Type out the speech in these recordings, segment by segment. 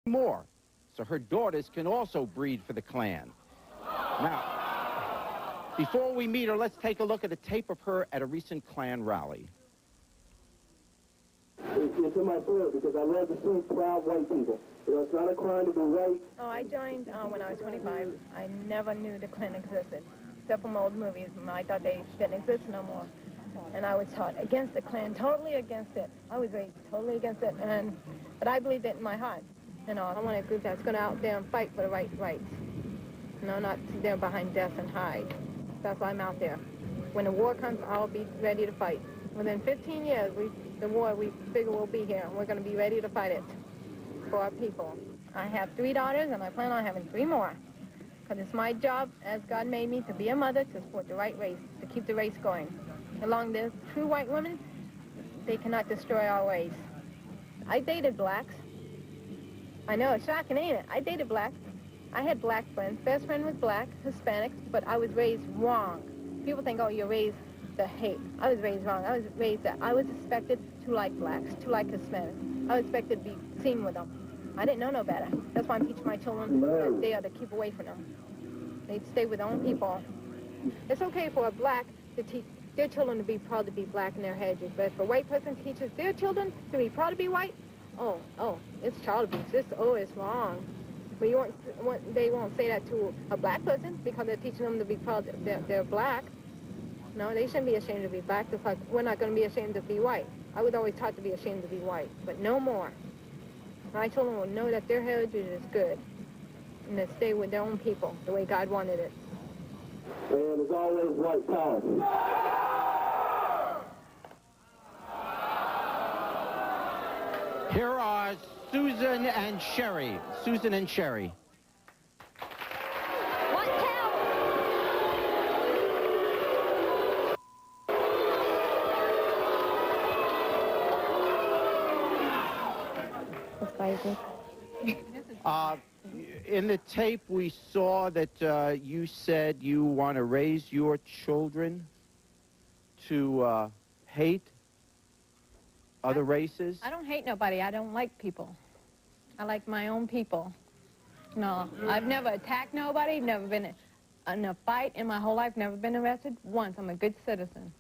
more, so her daughters can also breed for the Klan. Now, before we meet her, let's take a look at a tape of her at a recent Klan rally. It's in my blood because I love to see proud white people. You know, it's not a crime to be white. Oh, I joined when I was 25. I never knew the Klan existed, except from old movies. I thought they didn't exist no more. And I was taught against the Klan, totally against it. I was raised totally against it, but I believed it in my heart. You know, I want a group that's going to out there and fight for the rights. You know, not sit there behind desks and hide. That's why I'm out there. When the war comes, I'll be ready to fight. Within 15 years, the war, we figure will be here, and we're going to be ready to fight it for our people. I have 3 daughters, and I plan on having 3 more. Because it's my job, as God made me, to be a mother, to support the right race, to keep the race going. Along the true white women, they cannot destroy our race. I dated blacks. I know, it's shocking, ain't it? I dated blacks. I had black friends. Best friend was black, Hispanic, but I was raised wrong. People think, oh, you're raised to hate. I was raised wrong. I was raised that I was expected to like blacks, to like Hispanics. I was expected to be seen with them. I didn't know no better. That's why I'm teaching my children that they are to keep away from them. They stay with their own people. It's okay for a black to teach their children to be proud to be black in their heritage, but if a white person teaches their children to be proud to be white, oh, it's child abuse. It's wrong. But they won't say that to a black person because they're teaching them to be proud that they're black. No, they shouldn't be ashamed to be black, just like we're not going to be ashamed to be white. I was always taught to be ashamed to be white, but no more. My children will know that their heritage is good and to stay with their own people the way God wanted it. And there's always white power. Here are Susan and Sherry. Susan and Sherry. What town? That's crazy. In the tape, we saw that you said you want to raise your children to hate other races. I don't hate nobody. I don't like people. I like my own people. No, I've never attacked nobody, never been in a fight in my whole life, never been arrested once. I'm a good citizen.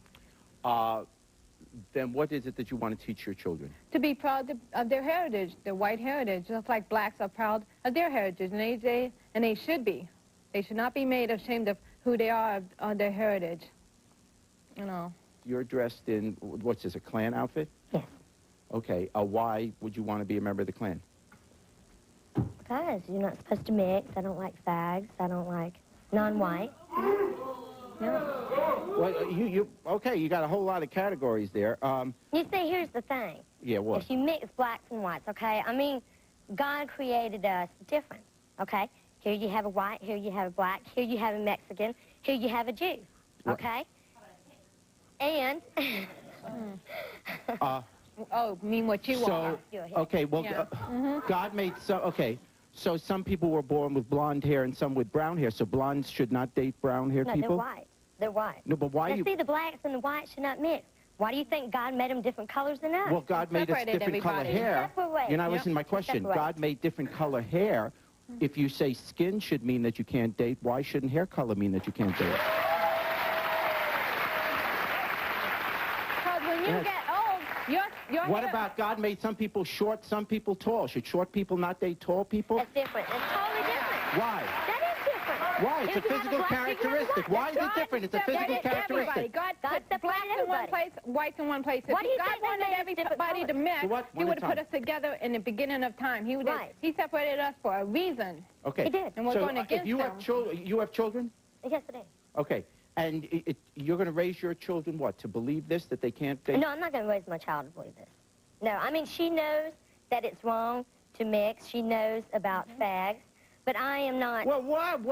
Then what is it that you want to teach your children? To be proud of their heritage, their white heritage, just like blacks are proud of their heritage, and they should be. They should not be made ashamed of who they are, of their heritage. You know. You're dressed in, what's this, a Klan outfit? Yes. Okay, why would you want to be a member of the Klan? Because you're not supposed to mix. I don't like fags. I don't like non-white. No. Well, okay, you got a whole lot of categories there. You see, here's the thing. Yeah, what? If you mix blacks and whites, okay? I mean, God created us different, okay? Here you have a white, here you have a black, here you have a Mexican, here you have a Jew, okay? And... Oh, mean what you are. Okay, well, Yeah. God made some, okay, so some people were born with blonde hair and some with brown hair, so blondes should not date brown-haired people? No, they're white. They're white. No, but why now, see, the blacks and the whites should not mix. Why do you think God made them different colors than us? Well, God made us different color hair. You're not listening to my question. God made different color hair. If you say skin should mean that you can't date, why shouldn't hair color mean that you can't date? Because when you get old, your What hair... about God made some people short, some people tall? Should short people not date tall people? That's different. It's totally different. Why? That is different. Why? It's a physical characteristic. Why is it different? It's a physical characteristic. God put blacks in one place, whites in one place. If Why do you God think they wanted made us everybody to different mix, So what? He would have put us together in the beginning of time. He would have. He separated us for a reason. Okay. He did. And we're going against if you him. have children, you have children? Yes, it is. Okay. And you're going to raise your children, what, to believe this, that they can't date? No, I'm not going to raise my child to believe this. No, I mean, she knows that it's wrong to mix. She knows about fags. But I am not... Well,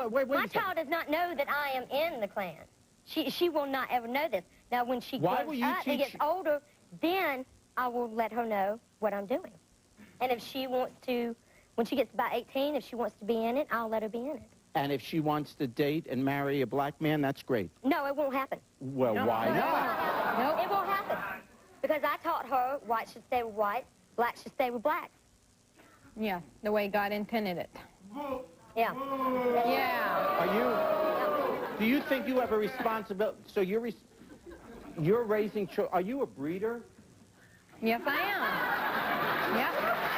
wait my child does not know that I am in the Klan. She will not ever know this. Now, when she grows up and gets older, then I will let her know what I'm doing. And if she wants to, when she gets about 18, if she wants to be in it, I'll let her be in it. And if she wants to date and marry a black man, that's great. No, it won't happen. Well, why not? No, it won't happen. Because I taught her white should stay with white, black should stay with black. Yeah, the way God intended it. Yeah. Yeah. Do you think you have a responsibility? So you're raising children. Are you a breeder? Yes, I am. Yep.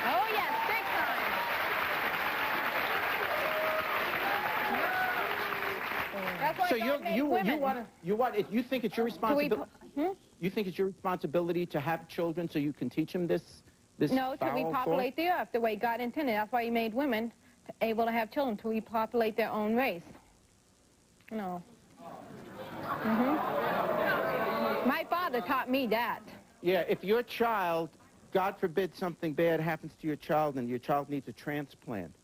Oh, yes, big time. That's why So God made women. you think it's your responsibility? You think it's your responsibility to have children so you can teach them this No, to foul repopulate the earth the way God intended. That's why he made women able to have children, to repopulate their own race. No. My father taught me that. Yeah, if your child, God forbid something bad happens to your child and your child needs a transplant,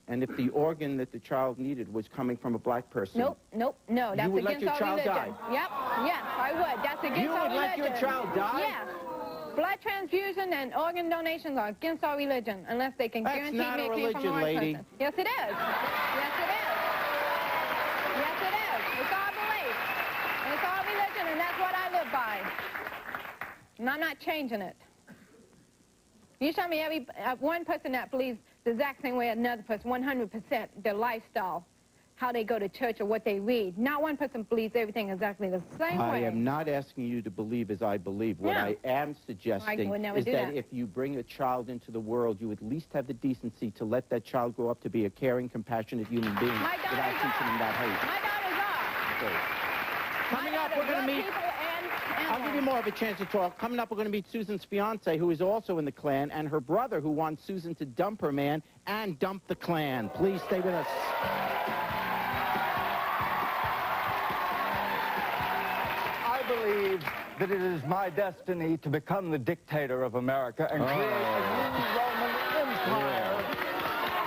and if the organ that the child needed was coming from a black person... No. That's you would let against your our child religion. die? Yep, yes, I would. That's against our religion. You would let your child die? Yes. Blood transfusion and organ donations are against our religion, unless they can guarantee me it came from a white person. Yes, it is. Yes, it is. Yes, it is. It's our belief. It's our religion, and that's what I live by. And I'm not changing it. You show me one person that believes the exact same way as another person, 100%, their lifestyle, how they go to church or what they read. Not one person believes everything exactly the same way. I am not asking you to believe as I believe. What I am suggesting is that if you bring a child into the world, you at least have the decency to let that child grow up to be a caring, compassionate human being without teaching them that hate. My daughters are. Okay. Coming up, we're going to meet... I'll give you more of a chance to talk. Coming up, we're going to meet Susan's fiance, who is also in the Klan, and her brother, who wants Susan to dump her man and dump the Klan. Please stay with us. I believe that it is my destiny to become the dictator of America and create a new Roman Empire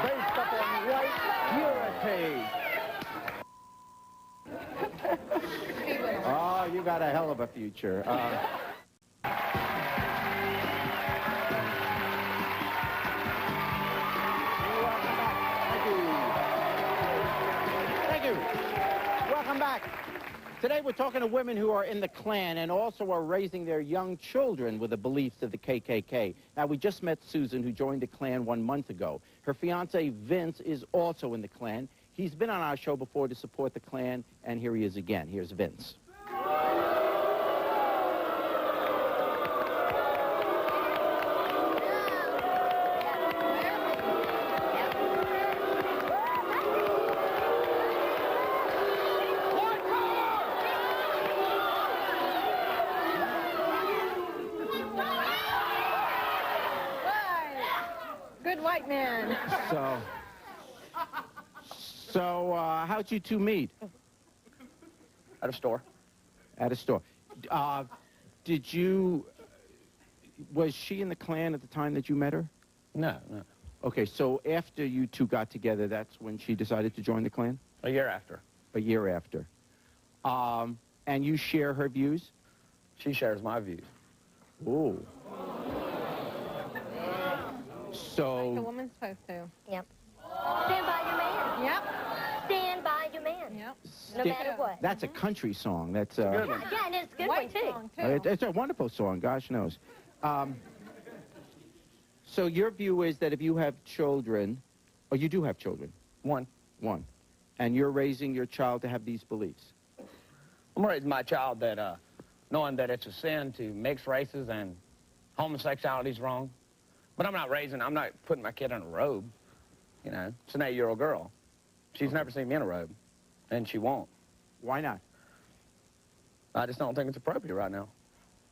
based upon white purity. Oh, you got a hell of a future. Thank you. Welcome back. Today we're talking to women who are in the Klan and also are raising their young children with the beliefs of the KKK. Now, we just met Susan, who joined the Klan 1 month ago. Her fiancé, Vince, is also in the Klan. He's been on our show before to support the Klan, and here he is again. Here's Vince. Good white man. So, how'd you two meet? At a store. At a store. Was she in the Klan at the time that you met her? No. Okay, so after you two got together, that's when she decided to join the Klan? A year after. A year after. And you share her views? She shares my views. Ooh. So... Like a woman's supposed to. Yep. Stand by your man. Yep. Stand by your man. Yep. No matter what. That's a country song. That's Yeah, and it's a good one, too. It's a wonderful song, gosh knows. So your view is that if you have children, or you do have children? One. And you're raising your child to have these beliefs? I'm raising my child that, knowing that it's a sin to mix races and homosexuality's wrong. But I'm not putting my kid in a robe. You know, it's an 8-year-old girl. She's never seen me in a robe, and she won't. Why not? I just don't think it's appropriate right now.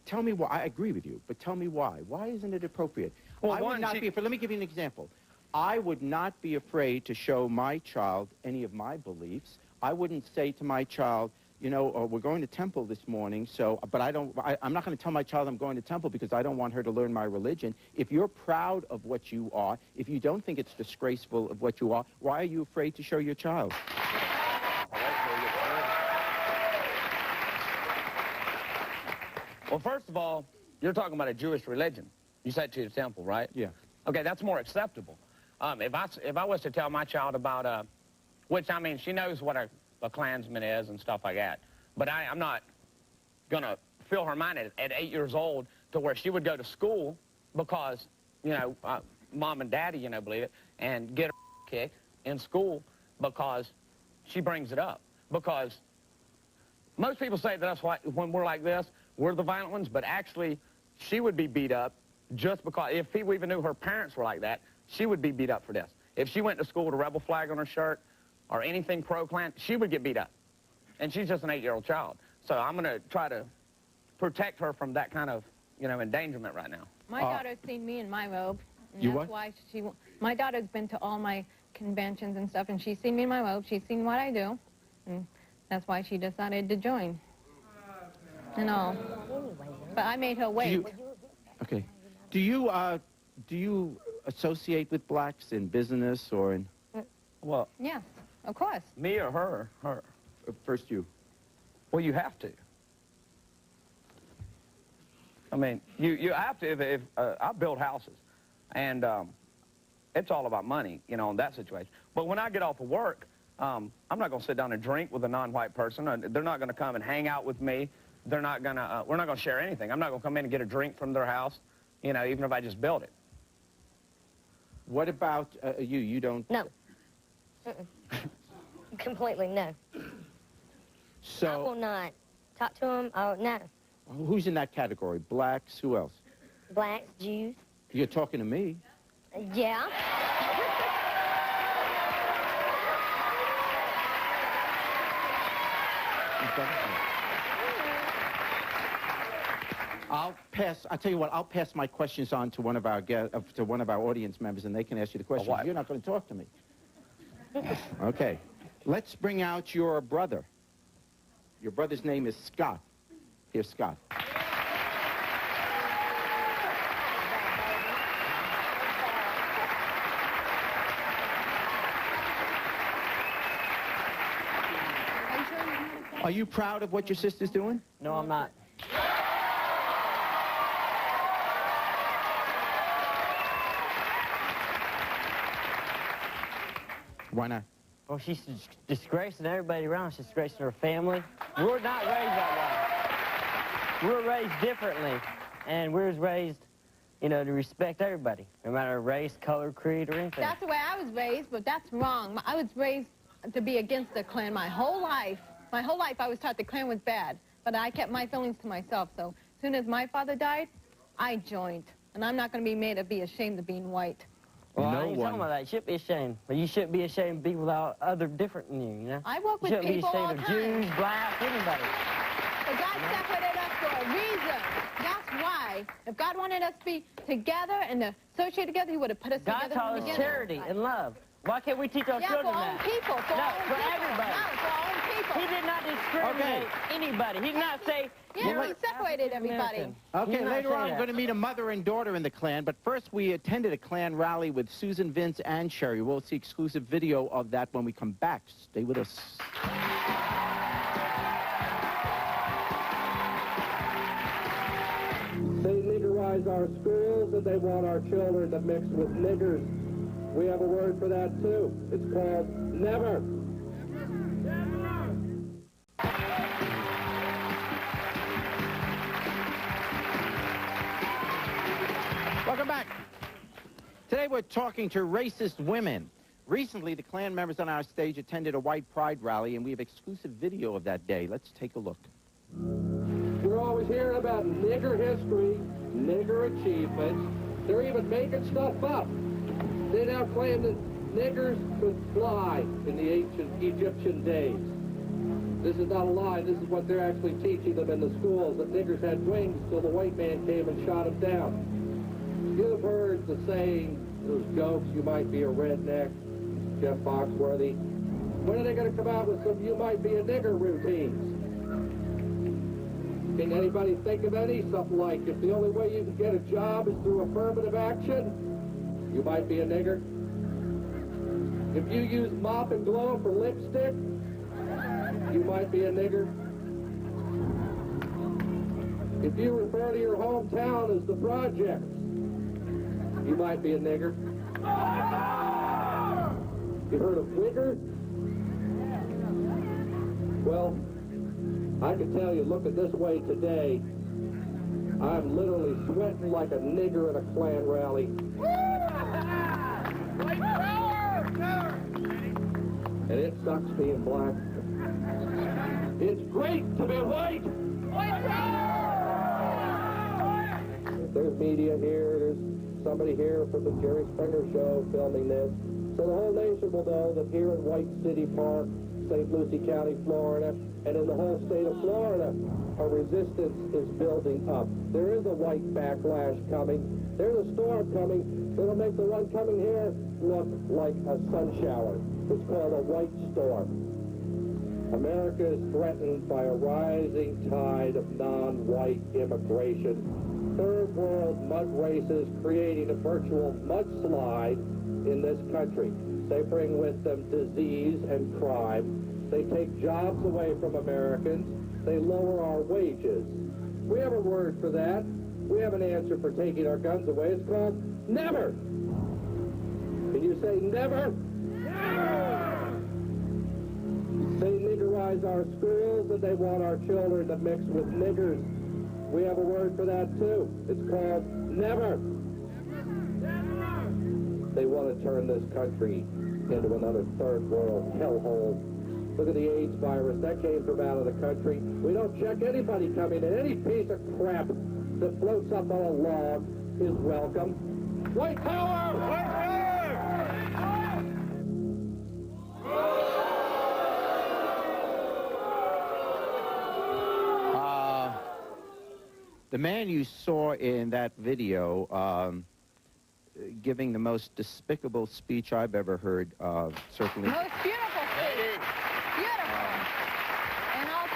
Tell me why. I agree with you, but tell me why. Why isn't it appropriate? Well, let me give you an example. I would not be afraid to show my child any of my beliefs. I wouldn't say to my child, you know, we're going to temple this morning, but I'm not going to tell my child I'm going to temple because I don't want her to learn my religion. If you're proud of what you are, if you don't think it's disgraceful of what you are, why are you afraid to show your child? Well, first of all, you're talking about a Jewish religion. You said to the temple, right? Yeah. Okay, that's more acceptable. If I was to tell my child about, which, I mean, she knows what a Klansman is and stuff like that, but I'm not going to fill her mind at 8 years old to where she would go to school because, you know, mom and daddy, you know, believe it, and get her kicked in school because she brings it up. Because most people say that us, when we're like this, we're the violent ones, but actually she would be beat up just because, if people even knew her parents were like that, she would be beat up for this. If she went to school with a rebel flag on her shirt or anything pro-Klan, she would get beat up. And she's just an 8-year-old child. So I'm going to try to protect her from that kind of, you know, endangerment right now. My daughter's seen me in my robe. And You that's what? Why my daughter's been to all my conventions and stuff, and she's seen me in my robe. She's seen what I do. And that's why she decided to join. And all. But I made her wait. Okay. Do you associate with blacks in business or in... Well, Yes, of course. me or her? Her. First you. Well, you have to. I mean, you have to. If I build houses, and it's all about money, you know, in that situation. But when I get off of work, I'm not going to sit down and drink with a non-white person. They're not going to come and hang out with me. They're not going to. We're not going to share anything. I'm not going to come in and get a drink from their house, you know, even if I just build it. What about you? You don't... No. Completely no. So... I will not talk to him. Oh, no. Who's in that category? Blacks? Who else? Blacks, Jews. You're talking to me. Yeah. I'll tell you what, I'll pass my questions on to one of our audience members, and they can ask you the questions. wife. You're not going to talk to me. Okay. Let's bring out your brother. Your brother's name is Scott. Here's Scott. Are you proud of what your sister's doing? No, I'm not. Why not? Well, she's disgracing everybody around. She's disgracing her family. We're not raised that way. We're raised differently. And we're raised, you know, to respect everybody, no matter race, color, creed, or anything. That's the way I was raised, but that's wrong. I was raised to be against the Klan my whole life. My whole life I was taught the Klan was bad, but I kept my feelings to myself. So as soon as my father died, I joined. And I'm not going to be made to be ashamed of being white. Well, No I ain't one- talking about that. You should be ashamed. But you shouldn't be ashamed of people without other different than you know? I work You with shouldn't be people all ashamed the of time. Jews, blacks, anybody. But God separated us for a reason. That's why. If God wanted us to be together and to associate together, he would have put us God together taught from us the beginning. charity and love. Why can't we teach our Yeah, for children our own that? people. For No, our own for people. everybody. No, for our own people. He did not discriminate anybody. He did not say... Yeah, you're he separated everybody. African-American. Okay, He did not later say on, I'm that. going to meet a mother and daughter in the Klan, but first we attended a Klan rally with Susan, Vince, and Sherry. We'll see exclusive video of that when we come back. Stay with us. They niggerize our schools, and they want our children to mix with niggers. We have a word for that, too. It's called never. Welcome back. Today we're talking to racist women. Recently, the Klan members on our stage attended a white pride rally, and we have exclusive video of that day. Let's take a look. We're always hearing about nigger history, nigger achievements. They're even making stuff up. They now claim that niggers could fly in the ancient Egyptian days. This is not a lie. This is what they're actually teaching them in the schools, that niggers had wings till the white man came and shot them down. You've heard the saying, those jokes, you might be a redneck, Jeff Foxworthy. When are they going to come out with some you might be a nigger routines? Can anybody think of any? Something like, if the only way you can get a job is through affirmative action, you might be a nigger. If you use mop and glow for lipstick, you might be a nigger. If you refer to your hometown as the projects, you might be a nigger. You heard of wigger? Well, I can tell you, looking this way today, I'm literally sweating like a nigger at a Klan rally. sucks being black. It's great to be white. There's media here. There's somebody here from the Jerry Springer Show filming this. So the whole nation will know that here in White City Park, St. Lucie County, Florida, and in the whole state of Florida, a resistance is building up. There is a white backlash coming. There's a storm coming that'll make the one coming here look like a sun shower. It's called a white storm. America is threatened by a rising tide of non-white immigration. Third world mud races creating a virtual mudslide in this country. They bring with them disease and crime. They take jobs away from Americans. They lower our wages. We have a word for that. We have an answer for taking our guns away. It's called never. Can you say never? Never! They niggerize our schools and they want our children to mix with niggers. We have a word for that too. It's called never. Never! They want to turn this country into another third world hellhole. Look at the AIDS virus. That came from out of the country. We don't check anybody coming in. Any piece of crap that floats up on a log is welcome. White power! White power! The man you saw in that video giving the most despicable speech I've ever heard, certainly. Most beautiful speech. Beautiful. And all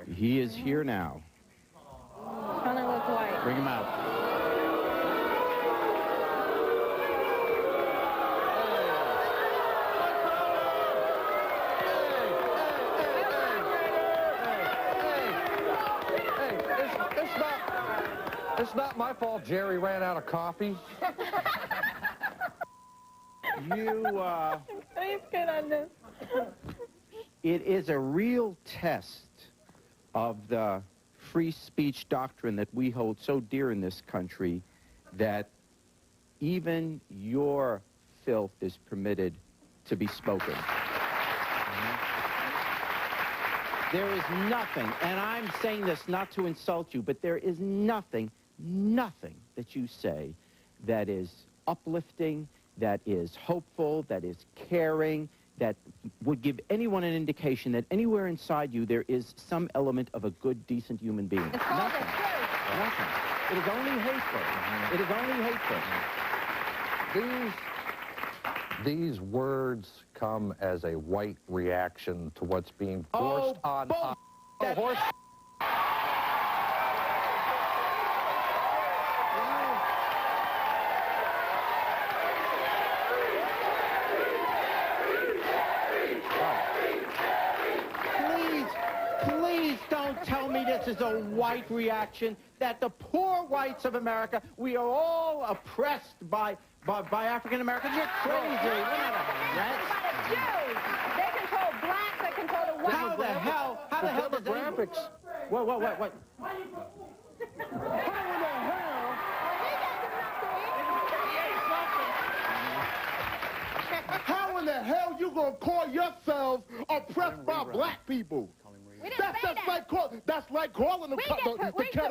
true. He is here now. Gonna look white. Bring him out. It's not my fault Jerry ran out of coffee. Please get on this. It is a real test of the free speech doctrine that we hold so dear in this country that even your filth is permitted to be spoken. There is nothing, and I'm saying this not to insult you, but there is nothing that you say that is uplifting, that is hopeful, that is caring, that would give anyone an indication that anywhere inside you there is some element of a good, decent human being. It's called Nothing. the truth. Nothing. It is only hateful. It is only hateful. These words come as a white reaction to what's being forced on us. Horse. Please don't tell me this is a white reaction, that the poor whites of America, we are all oppressed by African Americans. You're crazy. We're not About the Jews. They control blacks. They control the whites. How the hell does demographics? What? How in the hell? How in the hell you gonna call yourselves oppressed by black people? We didn't say that. That's like calling the kettle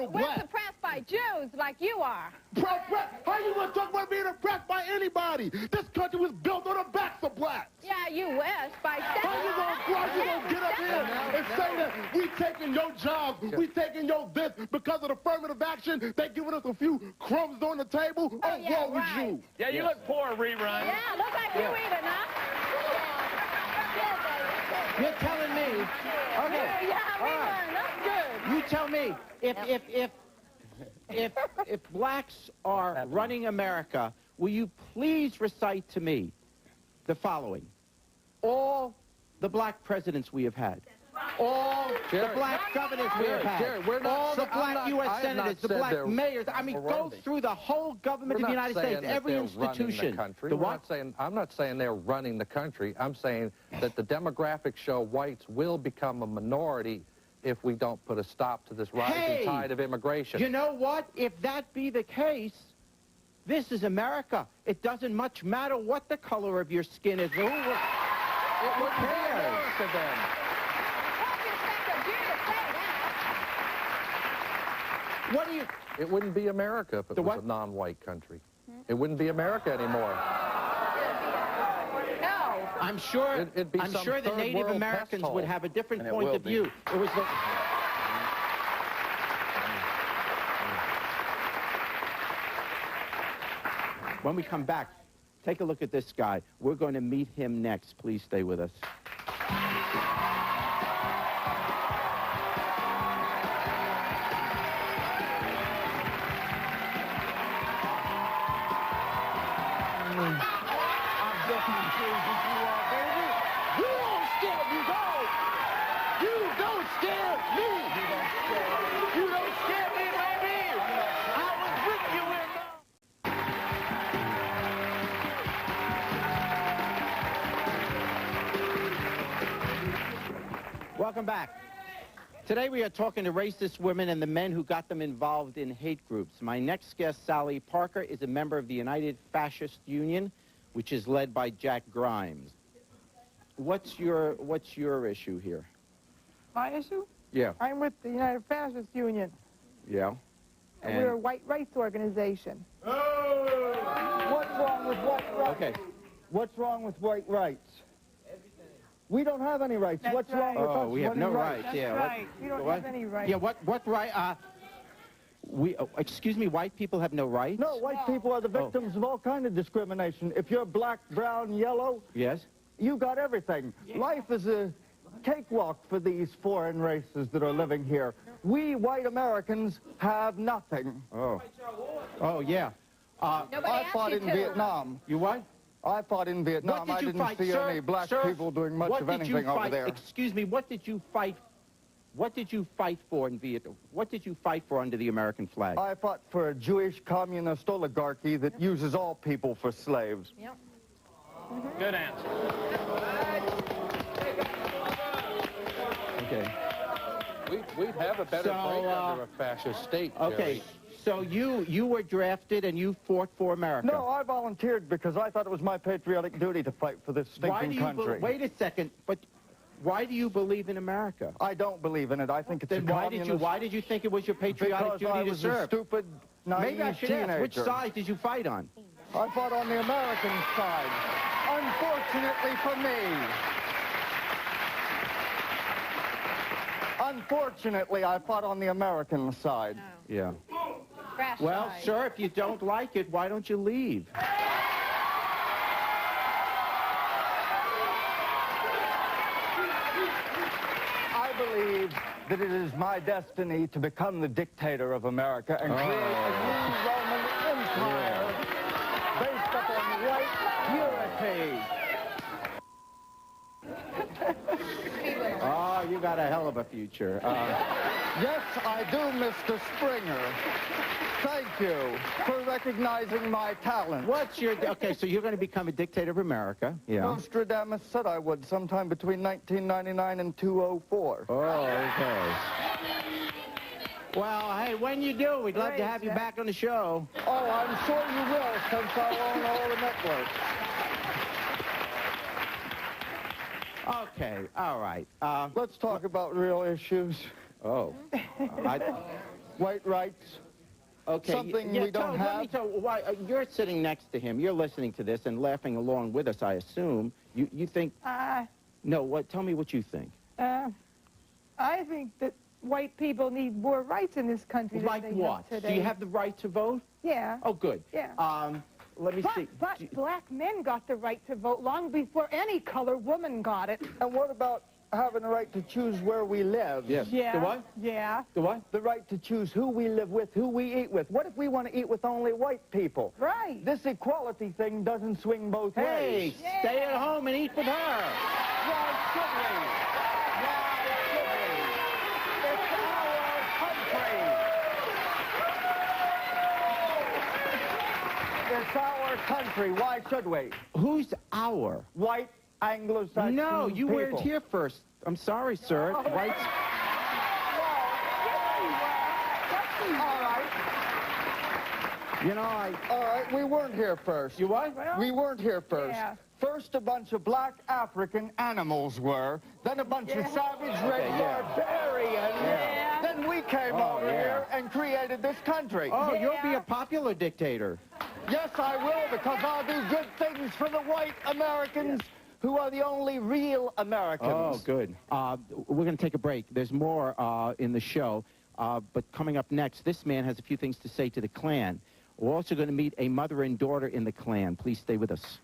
We're black. suppressed by Jews like you are. How you gonna talk about being oppressed by anybody? This country was built on the backs of blacks. Yeah, you wish. By How you gonna get up here and say that we taking your jobs, we taking your this because of affirmative action? They giving us a few crumbs on the table? Oh, yeah, wrong with right. you? Yeah, you look poor, rerun. Yeah, look like you eat enough. You're telling me. Okay. Yeah, All right. that's good. You tell me if blacks are running America, will you please recite to me the following: all the black presidents we have had, all the black governors we have had, all the black U.S. senators, the black mayors. I mean, go through the whole government of the United States, every institution. I'm not saying they're running the country. I'm saying that the demographics show whites will become a minority if we don't put a stop to this rising tide of immigration. You know what? If that be the case, This is America. It doesn't much matter what the color of your skin is. Who cares? America, then. What do you... It wouldn't be America if it was a non-white country. It wouldn't be America anymore. No. I'm sure the Native Americans would have a different point of view. It was the... When we come back, take a look at this guy. We're going to meet him next. Please stay with us. Welcome back. Today we are talking to racist women and the men who got them involved in hate groups. My next guest, Sally Parker, is a member of the United Fascist Union, which is led by Jack Grimes. What's your issue here? My issue? Yeah. I'm with the United Fascist Union. Yeah. And we're a white rights organization. Oh! What's wrong with white rights? Okay. What's wrong with white rights? We don't have any rights. That's What's wrong with us? Oh, we have no rights. That's yeah. right. We don't have any rights. Yeah. What right? Excuse me. White people have no rights. No, white people are the victims of all kind of discrimination. If you're black, brown, yellow, yes, you got everything. Yeah. Life is a cakewalk for these foreign races that are living here. We white Americans have nothing. Oh. Oh yeah. I fought in Vietnam. You what? I fought in Vietnam. I didn't see any black people doing much of anything over there. Excuse me, what did you fight? What did you fight for in Vietnam? What did you fight for under the American flag? I fought for a Jewish communist oligarchy that uses all people for slaves. Yep. Good answer. Okay. We'd have a better break under a fascist state, Jerry. Okay. So you were drafted and you fought for America. No, I volunteered because I thought it was my patriotic duty to fight for this stinking country. Wait a second, but why do you believe in America? I don't believe in it. I think it's then why did you think it was your patriotic duty to serve? Because I was a stupid, naive Maybe I should teenager. ask, which side did you fight on? I fought on the American side. Unfortunately for me. Unfortunately, I fought on the American side. No. Yeah. Crash Well, side. sir, if you don't like it, why don't you leave? I believe that it is my destiny to become the dictator of America and create a new Roman Empire based upon white purity. Oh, you got a hell of a future. Yes, I do, Mr. Springer. Thank you for recognizing my talent. Okay, so you're going to become a dictator of America. Yeah. Nostradamus said I would sometime between 1999 and 204. Oh, okay. Well, hey, when you do, we'd love to have you back on the show. Oh, I'm sure you will, since I own all the networks. Okay, all right. Let's talk about real issues. Oh. White rights. Okay. Something we don't have. You're sitting next to him. You're listening to this and laughing along with us, I assume. You think... No, tell me what you think. I think that white people need more rights in this country Like than they what? have today. Do you have the right to vote? Yeah. Oh, good. Yeah. Let me see. But black men got the right to vote long before any color woman got it. And what about having the right to choose where we live? Yes. Yeah. The what? Yeah. The what? The right to choose who we live with, who we eat with. What if we want to eat with only white people? Right. This equality thing doesn't swing both ways. Hey, stay at home and eat with her. Why should we? Why should we? It's our country. It's our country. Why should we? Who's our? White Anglo-Saxon No, you people. weren't here first. I'm sorry, sir. Oh. Whites. All right. You know, All right, we weren't here first. You what? Well, We weren't here first. yeah. First, a bunch of black African animals were. Then a bunch of savage red barbarians. Yeah. Then we came over here and created this country. Oh, you'll be a popular dictator. Yes, I will, because I'll do good things for the white Americans who are the only real Americans. Oh, good. We're going to take a break. There's more in the show. But coming up next, this man has a few things to say to the Klan. We're also going to meet a mother and daughter in the Klan. Please stay with us.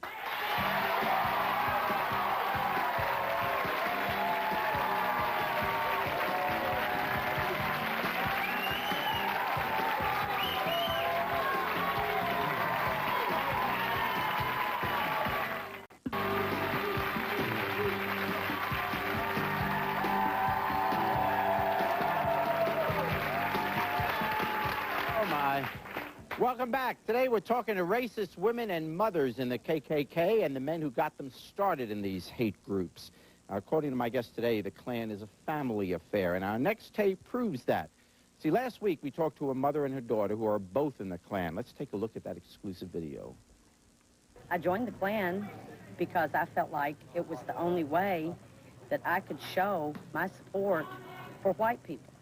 Oh, my. Welcome back. Today we're talking to racist women and mothers in the KKK and the men who got them started in these hate groups. According to my guest today, the Klan is a family affair, and our next tape proves that. See, last week we talked to a mother and her daughter who are both in the Klan. Let's take a look at that exclusive video. I joined the Klan because I felt like it was the only way that I could show my support for white people.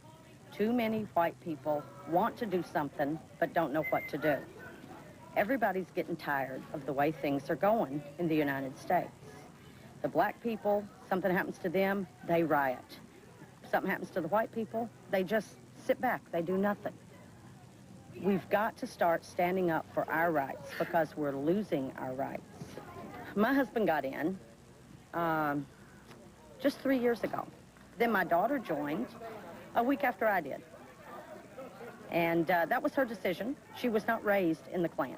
Too many white people want to do something but don't know what to do. Everybody's getting tired of the way things are going in the United States. The black people, something happens to them, they riot. Something happens to the white people, they just sit back, they do nothing. We've got to start standing up for our rights because we're losing our rights. My husband got in just 3 years ago. Then my daughter joined a week after I did. And that was her decision. She was not raised in the Klan.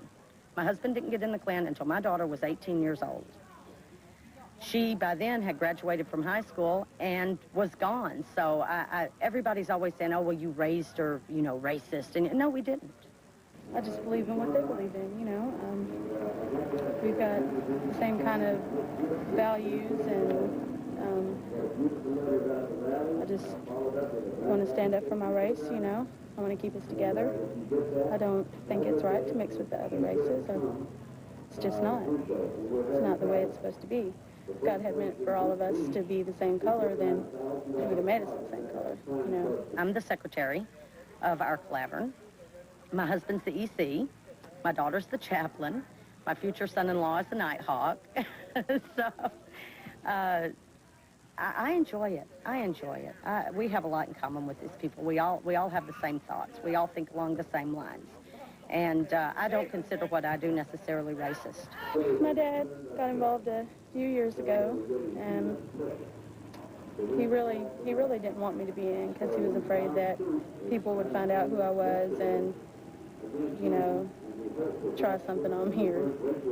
My husband didn't get in the Klan until my daughter was 18 years old. She, by then, had graduated from high school and was gone. So everybody's always saying, oh, well, you raised her, you know, racist. And no, we didn't. I just believe in what they believe in, you know. We've got the same kind of values, and I just want to stand up for my race, you know. I want to keep us together. I don't think it's right to mix with the other races. It's just not. It's not the way it's supposed to be. If God had meant for all of us to be the same color, then He would have made us the same color, you know. I'm the secretary of our clavern. My husband's the EC. My daughter's the chaplain. My future son-in-law is the Nighthawk. So I enjoy it. I enjoy it. We have a lot in common with these people. We all have the same thoughts. We all think along the same lines. And I don't consider what I do necessarily racist. My dad got involved a few years ago, and he really didn't want me to be in because he was afraid that people would find out who I was and, you know, try something on me or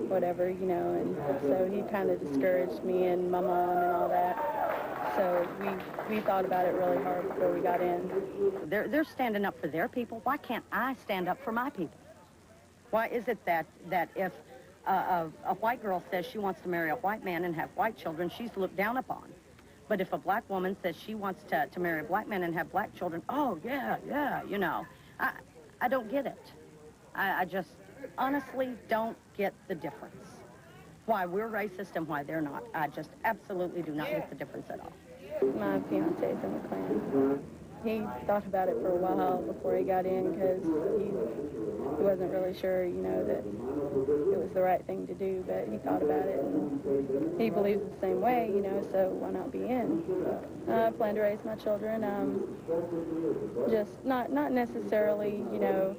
whatever, you know, and so he kind of discouraged me and my mom and all that. So we thought about it really hard before we got in. They're standing up for their people. Why can't I stand up for my people? Why is it that if a white girl says she wants to marry a white man and have white children, she's looked down upon? But if a black woman says she wants to marry a black man and have black children, oh, yeah, you know. I don't get it. I just honestly don't get the difference. Why we're racist and why they're not. I just absolutely do not get the difference at all. My fiance's in the Klan. He thought about it for a while before he got in because he wasn't really sure, you know, that it was the right thing to do, but he thought about it and he believes the same way, you know, so why not be in? I plan to raise my children, just not necessarily, you know,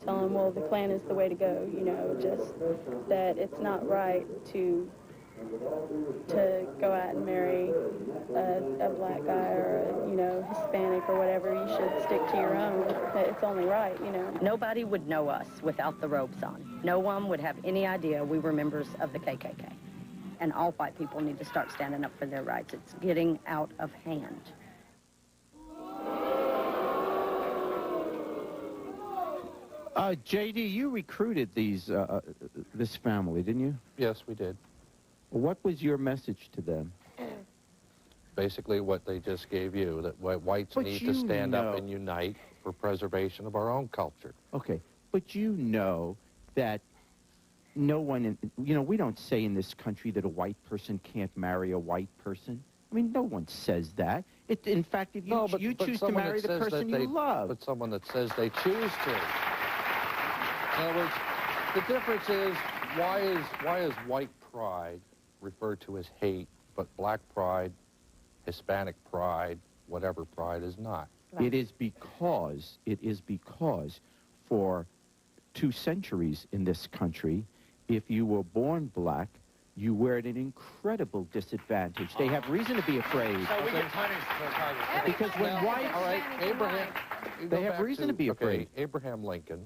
tell them, well, the Klan is the way to go, you know, just that it's not right to go out and marry a black guy or a, you know, Hispanic or whatever. You should stick to your own. It's only right, you know. Nobody would know us without the robes on. No one would have any idea we were members of the KKK. And all white people need to start standing up for their rights. It's getting out of hand. J.D., you recruited this family, didn't you? Yes, we did. What was your message to them? Basically what they just gave you, that whites need to stand up and unite for preservation of our own culture. Okay, but you know that no one, we don't say in this country that a white person can't marry a white person. I mean, no one says that. In fact, if you choose to marry the person you love. But someone that says they choose to. In other words, the difference is, why is white pride referred to as hate, but black pride, Hispanic pride, whatever pride is not? Right. It is because for 2 centuries in this country, if you were born black, you were at an incredible disadvantage. They have reason to be afraid. So we get punished for Congress. Because when whites... All right, Abraham... They have reason to be afraid. Abraham Lincoln,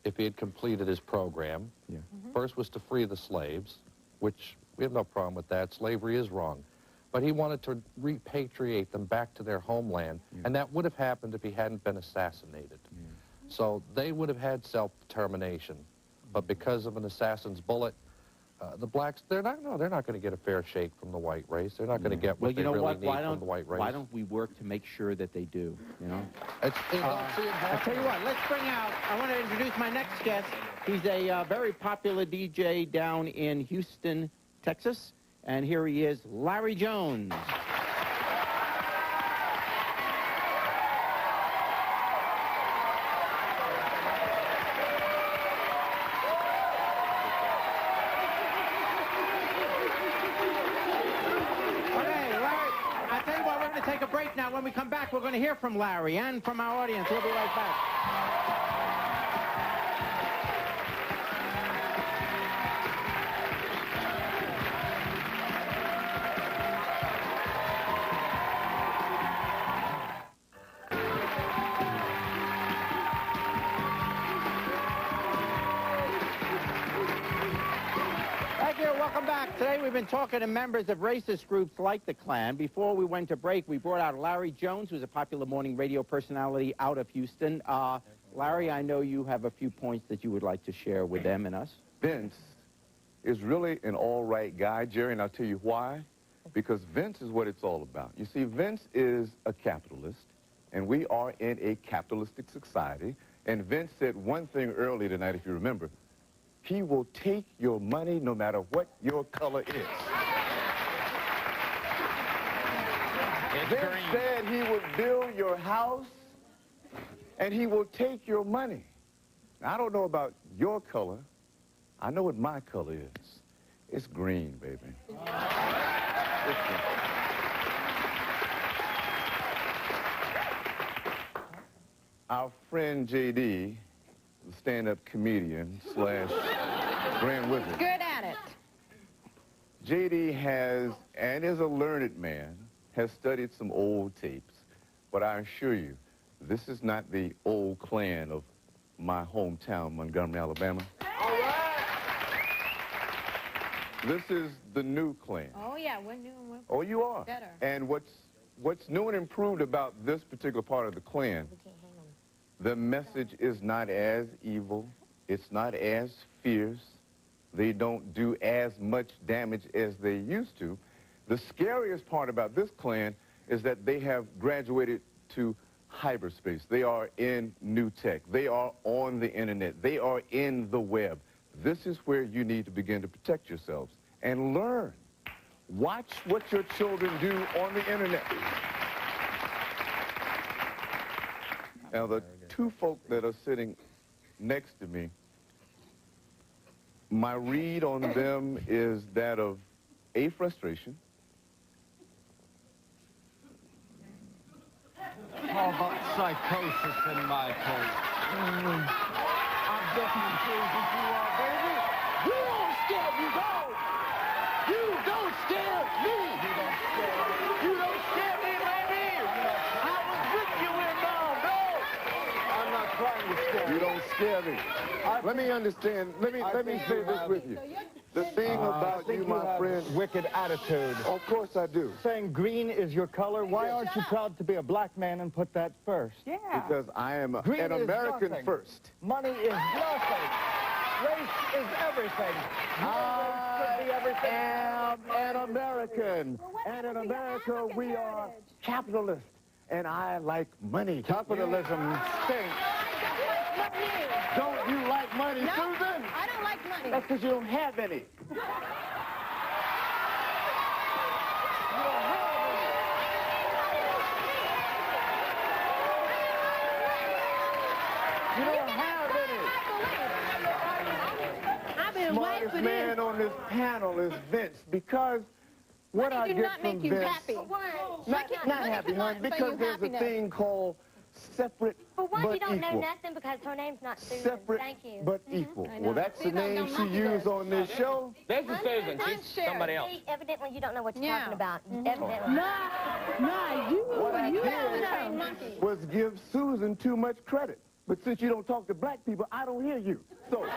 if he had completed his program, first was to free the slaves, which we have no problem with that. Slavery is wrong. But he wanted to repatriate them back to their homeland, and that would have happened if he hadn't been assassinated. So they would have had self-determination. But because of an assassin's bullet, the blacks, they're not going to get a fair shake from the white race. They're not going to get what they really need from the white race. Why don't we work to make sure that they do, I'll tell you what, let's bring out, I want to introduce my next guest. He's a very popular DJ down in Houston, Texas. And here he is, Larry Jones. Take a break now. When we come back, we're going to hear from Larry and from our audience. We'll be right back. Welcome back. Today we've been talking to members of racist groups like the Klan. Before we went to break, we brought out Larry Jones, who's a popular morning radio personality out of Houston. Larry, I know you have a few points that you would like to share with them and us. Vince is really an all-right guy, Jerry, and I'll tell you why. Because Vince is what it's all about. You see, Vince is a capitalist, and we are in a capitalistic society. And Vince said one thing earlier tonight, if you remember. He will take your money no matter what your color is. Vince said he would build your house, and he will take your money. Now, I don't know about your color. I know what my color is. It's green, baby. It's green. Our friend J.D., the stand-up comedian / Grand Wizard. Good at it. J.D. has, and is a learned man, has studied some old tapes. But I assure you, this is not the old Klan of my hometown, Montgomery, Alabama. All right. This is the new Klan. Oh, yeah, we're new and we're Oh, you are. better. And what's new and improved about this particular part of the Klan, the message is not as evil. It's not as fierce. They don't do as much damage as they used to. The scariest part about this Klan is that they have graduated to hyperspace. They are in new tech. They are on the internet. They are in the web. This is where you need to begin to protect yourselves and learn. Watch what your children do on the internet. Now, the two folk that are sitting next to me, my read on them is that of A, frustration. How about psychosis in my case? I'm just as crazy as you are, baby. You don't scare me, dog. You don't scare me. You don't scare me, baby. I was with you in dog. I'm not trying to scare you. You don't scare me. Let me understand. Let me say this with you. The thing about you, my friend... wicked attitude. Of course I do. Saying green is your color, why aren't you proud to be a black man and put that first? Yeah. Because I am an American first. Money is nothing. Race is everything. I am an American. And in America, we are capitalists. And I like money. Capitalism stinks. Don't you like money, No, Susan? I money. That's because you don't have any. You don't have any. I've been waiting for Smartest man on this panel is Vince, because what I Money do get not from make you Vince, happy. not happy, honey, because there's a thing called separate For one, but you don't know equal. nothing because her name's not Susan. Separate Thank you. but equal. I know. Well, that's the name she used on this show. This is Susan. I'm She's Sharon. somebody else. See, evidently you don't know what you're Yeah. talking about. Mhm. Evidently. No, you What I trained did monkey. was give Susan too much credit. But since you don't talk to black people, I don't hear you. So,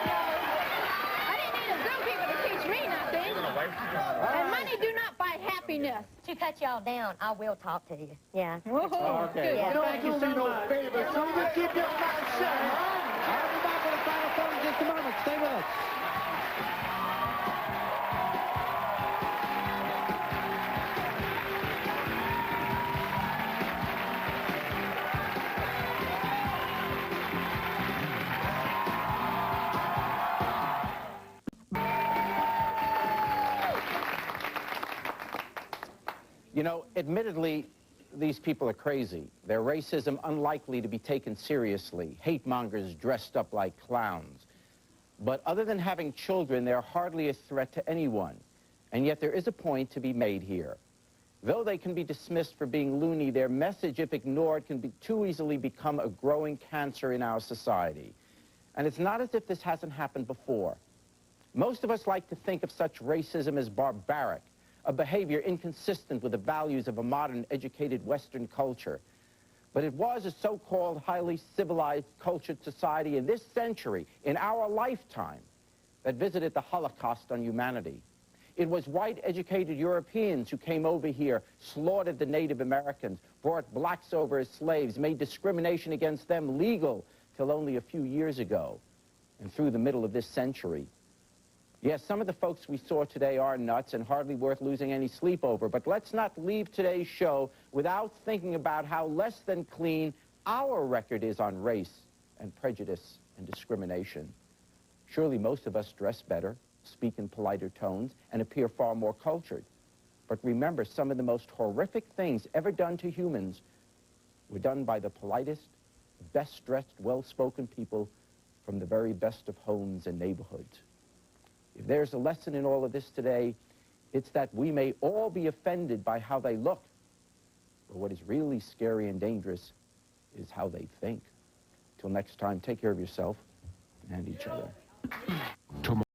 I didn't need a zookeeper to teach me nothing. And money do not buy happiness. To cut y'all down, I will talk to you. Yeah. Whoa. Okay. Yeah. don't do me no favor, Susan. Keep your mouth shut, huh? I'll be back with a final thought in just a moment. Stay with us. You know, admittedly, these people are crazy. Their racism unlikely to be taken seriously. Hate mongers dressed up like clowns. But other than having children, they're hardly a threat to anyone. And yet there is a point to be made here. Though they can be dismissed for being loony, their message, if ignored, can too easily become a growing cancer in our society. And it's not as if this hasn't happened before. Most of us like to think of such racism as barbaric, a behavior inconsistent with the values of a modern, educated Western culture. But it was a so-called highly civilized, cultured society in this century, in our lifetime, that visited the Holocaust on humanity. It was white, educated Europeans who came over here, slaughtered the Native Americans, brought blacks over as slaves, made discrimination against them legal till only a few years ago, and through the middle of this century. Yes, some of the folks we saw today are nuts and hardly worth losing any sleep over, but let's not leave today's show without thinking about how less than clean our record is on race and prejudice and discrimination. Surely most of us dress better, speak in politer tones, and appear far more cultured. But remember, some of the most horrific things ever done to humans were done by the politest, best-dressed, well-spoken people from the very best of homes and neighborhoods. If there's a lesson in all of this today, it's that we may all be offended by how they look, but what is really scary and dangerous is how they think. Till next time, take care of yourself and each other.